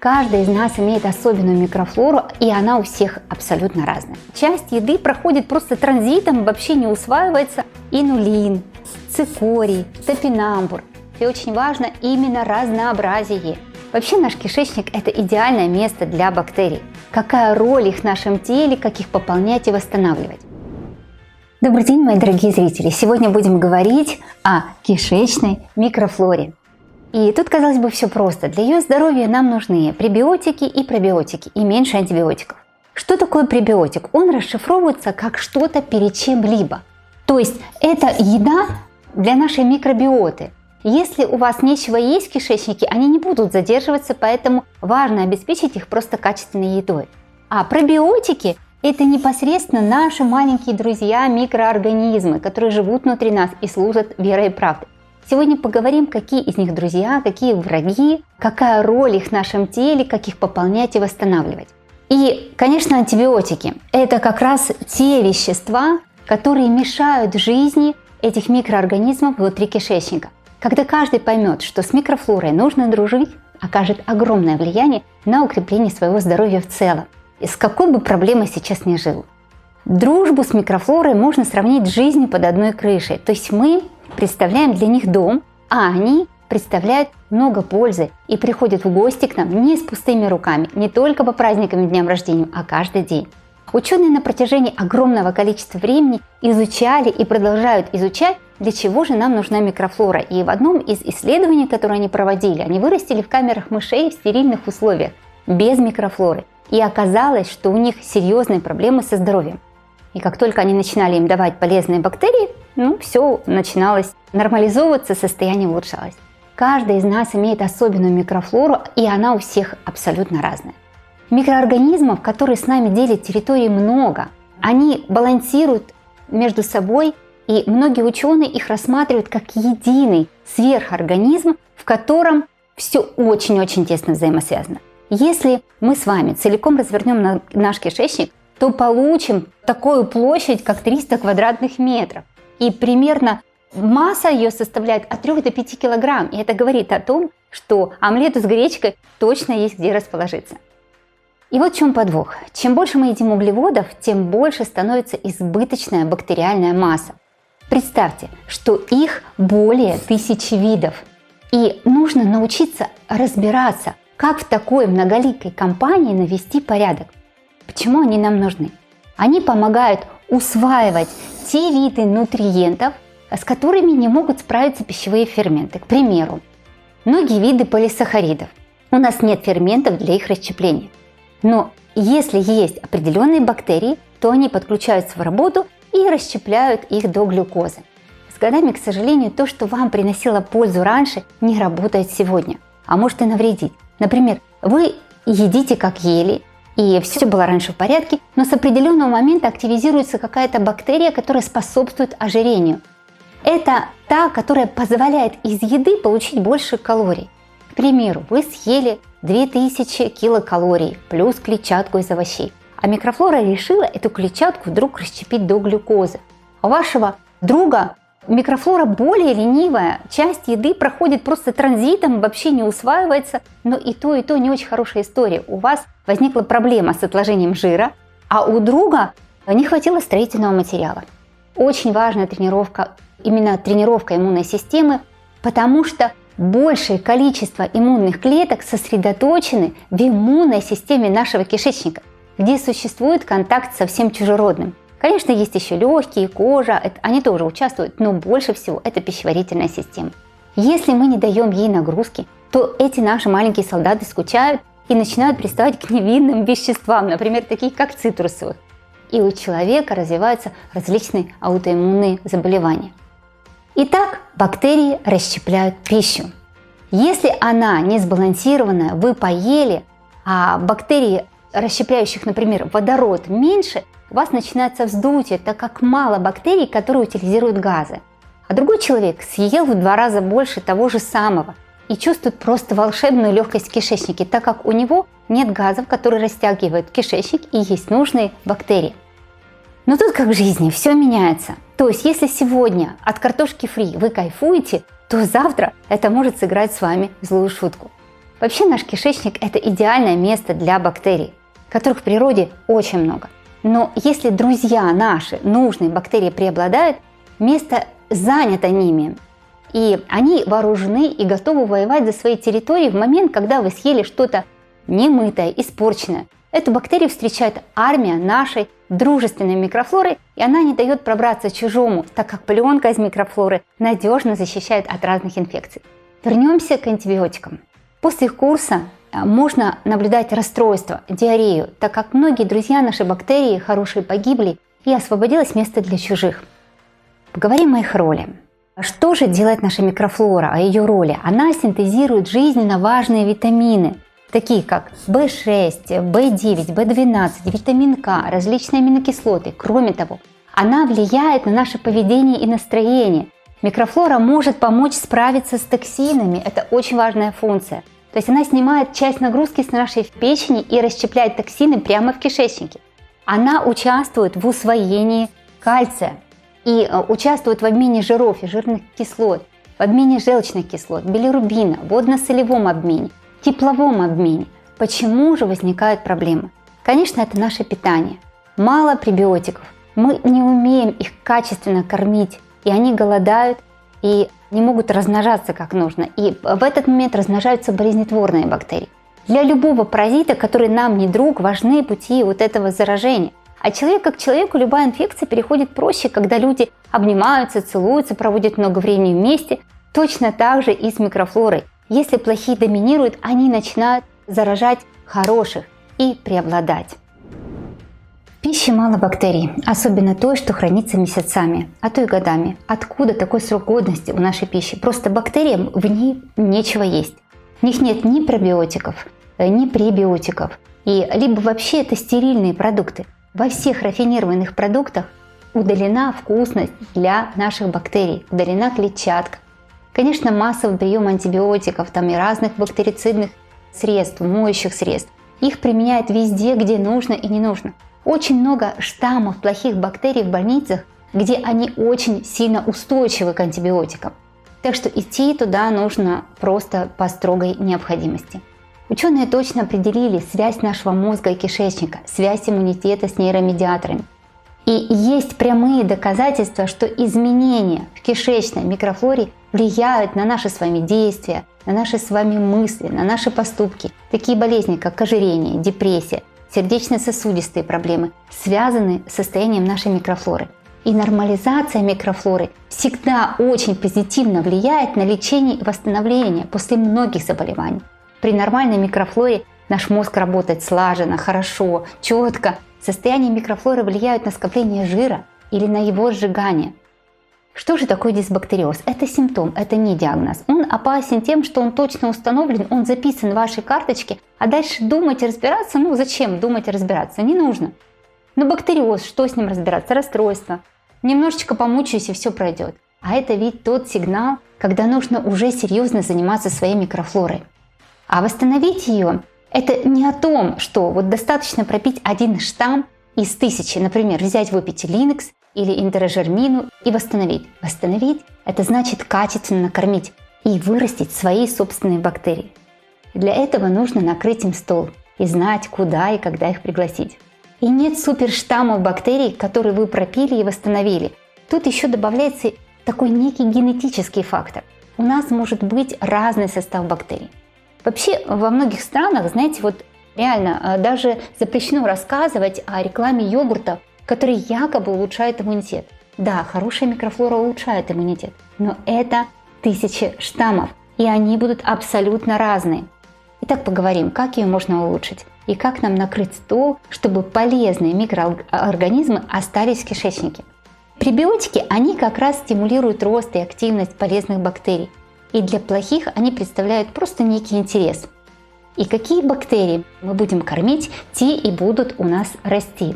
Каждый из нас имеет особенную микрофлору, и она у всех абсолютно разная. Часть еды проходит просто транзитом, вообще не усваивается. Инулин, цикорий, топинамбур. И очень важно именно разнообразие. Вообще наш кишечник – это идеальное место для бактерий. Какая роль их в нашем теле, как их пополнять и восстанавливать? Добрый день, мои дорогие зрители! Сегодня будем говорить о кишечной микрофлоре. И тут, казалось бы, все просто. Для ее здоровья нам нужны пребиотики и пробиотики, и меньше антибиотиков. Что такое пребиотик? Он расшифровывается как что-то перед чем-либо. То есть это еда для нашей микробиоты. Если у вас нечего есть в кишечнике, они не будут задерживаться, поэтому важно обеспечить их просто качественной едой. А пробиотики – это непосредственно наши маленькие друзья, микроорганизмы, которые живут внутри нас и служат верой и правдой. Сегодня поговорим, какие из них друзья, какие враги, какая роль их в нашем теле, как их пополнять и восстанавливать. И, конечно, антибиотики – это как раз те вещества, которые мешают жизни этих микроорганизмов внутри кишечника. Когда каждый поймет, что с микрофлорой нужно дружить, окажет огромное влияние на укрепление своего здоровья в целом. И с какой бы проблемой сейчас ни жил. Дружбу с микрофлорой можно сравнить с жизнью под одной крышей. То есть мы представляем для них дом, а они представляют много пользы и приходят в гости к нам не с пустыми руками, не только по праздникам и дням рождения, а каждый день. Ученые на протяжении огромного количества времени изучали и продолжают изучать, для чего же нам нужна микрофлора. И в одном из исследований, которое они проводили, они вырастили в камерах мышей в стерильных условиях, без микрофлоры. И оказалось, что у них серьезные проблемы со здоровьем. И как только они начинали им давать полезные бактерии, все начиналось нормализовываться, состояние улучшалось. Каждый из нас имеет особенную микрофлору, и она у всех абсолютно разная. Микроорганизмов, которые с нами делят территории, много. Они балансируют между собой, и многие ученые их рассматривают как единый сверхорганизм, в котором все очень-очень тесно взаимосвязано. Если мы с вами целиком развернем наш кишечник, то получим такую площадь, как 300 квадратных метров. И примерно масса ее составляет от 3 до 5 килограмм. И это говорит о том, что омлету с гречкой точно есть где расположиться. И вот в чем подвох. Чем больше мы едим углеводов, тем больше становится избыточная бактериальная масса. Представьте, что их более 1000 видов. И нужно научиться разбираться, как в такой многоликой компании навести порядок. Почему они нам нужны? Они помогают усваивать те виды нутриентов, с которыми не могут справиться пищевые ферменты. К примеру, многие виды полисахаридов. У нас нет ферментов для их расщепления. Но если есть определенные бактерии, то они подключаются в работу и расщепляют их до глюкозы. С годами, к сожалению, то, что вам приносило пользу раньше, не работает сегодня, а может и навредить. Например, вы едите как ели, и все было раньше в порядке, но с определенного момента активизируется какая-то бактерия, которая способствует ожирению. Это та, которая позволяет из еды получить больше калорий. К примеру, вы съели 2000 килокалорий плюс клетчатку из овощей, а микрофлора решила эту клетчатку вдруг расщепить до глюкозы. У вашего друга микрофлора более ленивая, часть еды проходит просто транзитом, вообще не усваивается, но и то не очень хорошая история. У вас возникла проблема с отложением жира, а у друга не хватило строительного материала. Очень важная тренировка, именно тренировка иммунной системы, потому что большее количество иммунных клеток сосредоточены в иммунной системе нашего кишечника, где существует контакт со всем чужеродным. Конечно, есть еще легкие, кожа, они тоже участвуют, но больше всего это пищеварительная система. Если мы не даем ей нагрузки, то эти наши маленькие солдаты скучают и начинают приставать к невинным веществам, например, такие как цитрусовых. И у человека развиваются различные аутоиммунные заболевания. Итак, бактерии расщепляют пищу. Если она не сбалансированная, вы поели, а бактерий, расщепляющих, например, водород, меньше, у вас начинается вздутие, так как мало бактерий, которые утилизируют газы. А другой человек съел в 2 раза больше того же самого и чувствует просто волшебную легкость в кишечнике, так как у него нет газов, которые растягивают кишечник, и есть нужные бактерии. Но тут как в жизни, все меняется. То есть если сегодня от картошки фри вы кайфуете, то завтра это может сыграть с вами злую шутку. Вообще наш кишечник – это идеальное место для бактерий, которых в природе очень много. Но если друзья наши, нужные бактерии преобладают, место занято ними. И они вооружены и готовы воевать за свои территории в момент, когда вы съели что-то немытое, испорченное. Эту бактерию встречает армия нашей дружественной микрофлоры, и она не дает пробраться чужому, так как пленка из микрофлоры надежно защищает от разных инфекций. Вернемся к антибиотикам. После их курса можно наблюдать расстройство, диарею, так как многие друзья нашей бактерии хорошие погибли, и освободилось место для чужих. Поговорим о их роли. Что же делает наша микрофлора, о ее роли? Она синтезирует жизненно важные витамины, такие как В6, В9, В12, витамин К, различные аминокислоты. Кроме того, она влияет на наше поведение и настроение. Микрофлора может помочь справиться с токсинами, это очень важная функция. То есть она снимает часть нагрузки с нашей печени и расщепляет токсины прямо в кишечнике. Она участвует в усвоении кальция и участвует в обмене жиров и жирных кислот, в обмене желчных кислот, билирубина, водно-солевом обмене, тепловом обмене. Почему же возникают проблемы? Конечно, это наше питание. Мало пребиотиков. Мы не умеем их качественно кормить, и они голодают и не могут размножаться как нужно. И в этот момент размножаются болезнетворные бактерии. Для любого паразита, который нам не друг, важны пути вот этого заражения. А человек к человеку любая инфекция переходит проще, когда люди обнимаются, целуются, проводят много времени вместе. Точно так же и с микрофлорой. Если плохие доминируют, они начинают заражать хороших и преобладать. В пище мало бактерий, особенно той, что хранится месяцами, а то и годами. Откуда такой срок годности у нашей пищи? Просто бактериям в ней нечего есть. В них нет ни пробиотиков, ни пребиотиков. И либо вообще это стерильные продукты. Во всех рафинированных продуктах удалена вкусность для наших бактерий, удалена клетчатка. Конечно, массовый прием антибиотиков там, и разных бактерицидных средств, моющих средств. Их применяют везде, где нужно и не нужно. Очень много штаммов плохих бактерий в больницах, где они очень сильно устойчивы к антибиотикам. Так что идти туда нужно просто по строгой необходимости. Ученые точно определили связь нашего мозга и кишечника, связь иммунитета с нейромедиаторами. И есть прямые доказательства, что изменения в кишечной микрофлоре влияют на наши с вами действия, на наши с вами мысли, на наши поступки. Такие болезни, как ожирение, депрессия, сердечно-сосудистые проблемы связаны с состоянием нашей микрофлоры. И нормализация микрофлоры всегда очень позитивно влияет на лечение и восстановление после многих заболеваний. При нормальной микрофлоре наш мозг работает слаженно, хорошо, четко. Состояние микрофлоры влияет на скопление жира или на его сжигание. Что же такое дисбактериоз? Это симптом, это не диагноз. Он опасен тем, что он точно установлен, он записан в вашей карточке, а дальше думать и разбираться, зачем думать и разбираться? Не нужно. Но бактериоз, что с ним разбираться? Расстройство. Немножечко помучаюсь и все пройдет. А это ведь тот сигнал, когда нужно уже серьезно заниматься своей микрофлорой. А восстановить ее – это не о том, что достаточно пропить один штамм из 1000, например, взять выпить линекс или интерожермину и восстановить. Восстановить – это значит качественно накормить и вырастить свои собственные бактерии. Для этого нужно накрыть им стол и знать, куда и когда их пригласить. И нет суперштаммов бактерий, которые вы пропили и восстановили. Тут еще добавляется такой некий генетический фактор. У нас может быть разный состав бактерий. Вообще во многих странах, знаете, реально даже запрещено рассказывать о рекламе йогуртов, которые якобы улучшают иммунитет. Да, хорошая микрофлора улучшает иммунитет, но это 1000 штаммов, и они будут абсолютно разные. Итак, поговорим, как ее можно улучшить и как нам накрыть стол, чтобы полезные микроорганизмы остались в кишечнике. Пребиотики, они как раз стимулируют рост и активность полезных бактерий. И для плохих они представляют просто некий интерес. И какие бактерии мы будем кормить, те и будут у нас расти.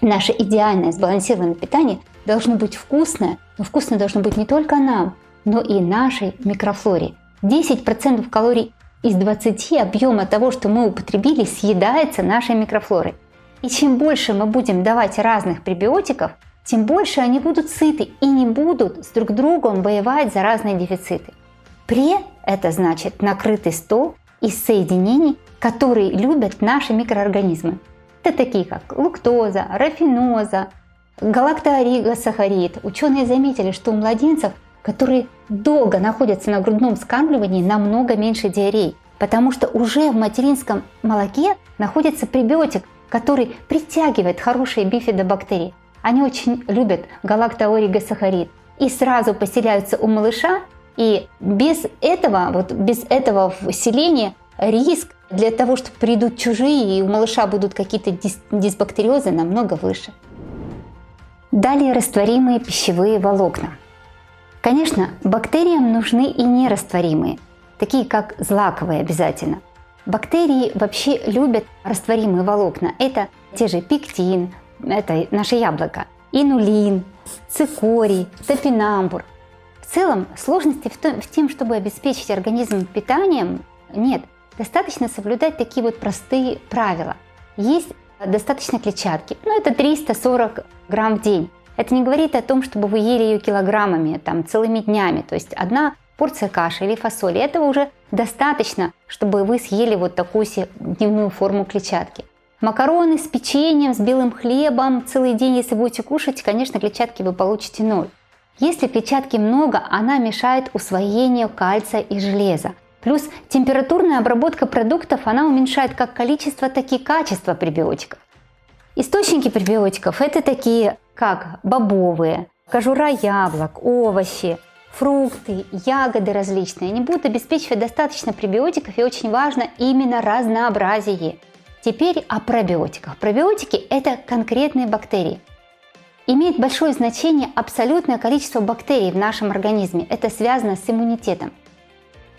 Наше идеальное сбалансированное питание должно быть вкусное, но вкусное должно быть не только нам, но и нашей микрофлоре. 10% калорий из 20 объема того, что мы употребили, съедается нашей микрофлорой. И чем больше мы будем давать разных пребиотиков, тем больше они будут сыты и не будут с друг другом воевать за разные дефициты. Пре – это значит накрытый стол из соединений, которые любят наши микроорганизмы. Это такие как лактоза, рафиноза, галактооригосахарид. Ученые заметили, что у младенцев, которые долго находятся на грудном вскармливании, намного меньше диарей, потому что уже в материнском молоке находится пребиотик, который притягивает хорошие бифидобактерии. Они очень любят галактооригосахарид и сразу поселяются у малыша, и без этого вселения риск для того, что придут чужие и у малыша будут какие-то дисбактериозы, намного выше. Далее растворимые пищевые волокна. Конечно, бактериям нужны и нерастворимые, такие как злаковые обязательно. Бактерии вообще любят растворимые волокна. Это те же пектин, это наше яблоко, инулин, цикорий, топинамбур. В целом сложности в том, чтобы обеспечить организм питанием, нет. Достаточно соблюдать такие вот простые правила. Есть достаточно клетчатки, это 340 грамм в день. Это не говорит о том, чтобы вы ели ее килограммами, целыми днями. То есть одна порция каши или фасоли, этого уже достаточно, чтобы вы съели вот такую дневную форму клетчатки. Макароны с печеньем, с белым хлебом целый день, если будете кушать, конечно, клетчатки вы получите 0. Если клетчатки много, она мешает усвоению кальция и железа. Плюс температурная обработка продуктов, она уменьшает как количество, так и качество пребиотиков. Источники пребиотиков это такие, как бобовые, кожура яблок, овощи, фрукты, ягоды различные. Они будут обеспечивать достаточно пребиотиков, и очень важно именно разнообразие. Теперь о пробиотиках. Пробиотики – это конкретные бактерии. Имеет большое значение абсолютное количество бактерий в нашем организме. Это связано с иммунитетом.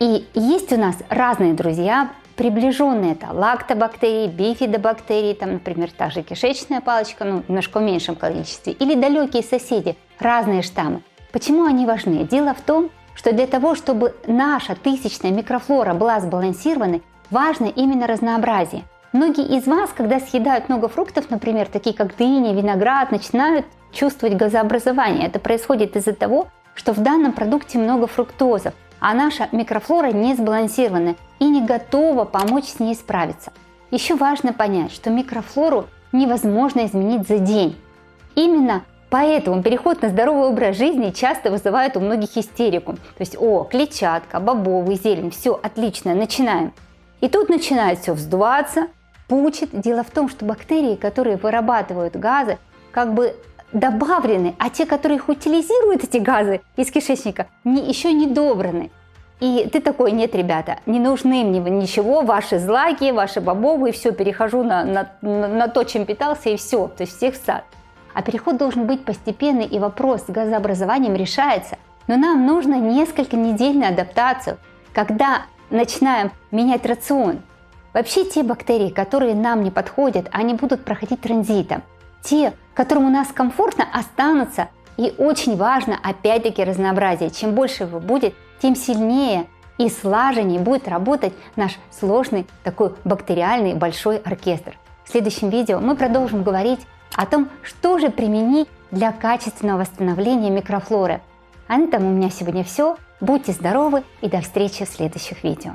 И есть у нас разные друзья, приближенные, это лактобактерии, бифидобактерии, например, та же кишечная палочка, немножко в меньшем количестве, или далекие соседи, разные штаммы. Почему они важны? Дело в том, что для того, чтобы наша тысячная микрофлора была сбалансированной, важно именно разнообразие. Многие из вас, когда съедают много фруктов, например, такие как дыня, виноград, начинают чувствовать газообразование. Это происходит из-за того, что в данном продукте много фруктозов, а наша микрофлора не сбалансирована и не готова помочь с ней справиться. Еще важно понять, что микрофлору невозможно изменить за день. Именно поэтому переход на здоровый образ жизни часто вызывает у многих истерику. То есть, клетчатка, бобовый, зелень, все отлично, начинаем. И тут начинает все вздуваться, пучит. Дело в том, что бактерии, которые вырабатывают газы, добавлены, а те, которые их утилизируют, эти газы из кишечника, еще не добраны. И ты такой: нет, ребята, не нужны мне ничего, ваши злаки, ваши бобовые, все, перехожу на то, чем питался, и все, то есть всех в сад. А переход должен быть постепенный, и вопрос с газообразованием решается. Но нам нужно несколько недель на адаптацию, когда начинаем менять рацион. Вообще те бактерии, которые нам не подходят, они будут проходить транзитом. Те, которым у нас комфортно, останутся. И очень важно, опять-таки, разнообразие. Чем больше его будет, тем сильнее и слаженнее будет работать наш сложный такой бактериальный большой оркестр. В следующем видео мы продолжим говорить о том, что же применить для качественного восстановления микрофлоры. А на этом у меня сегодня все. Будьте здоровы и до встречи в следующих видео.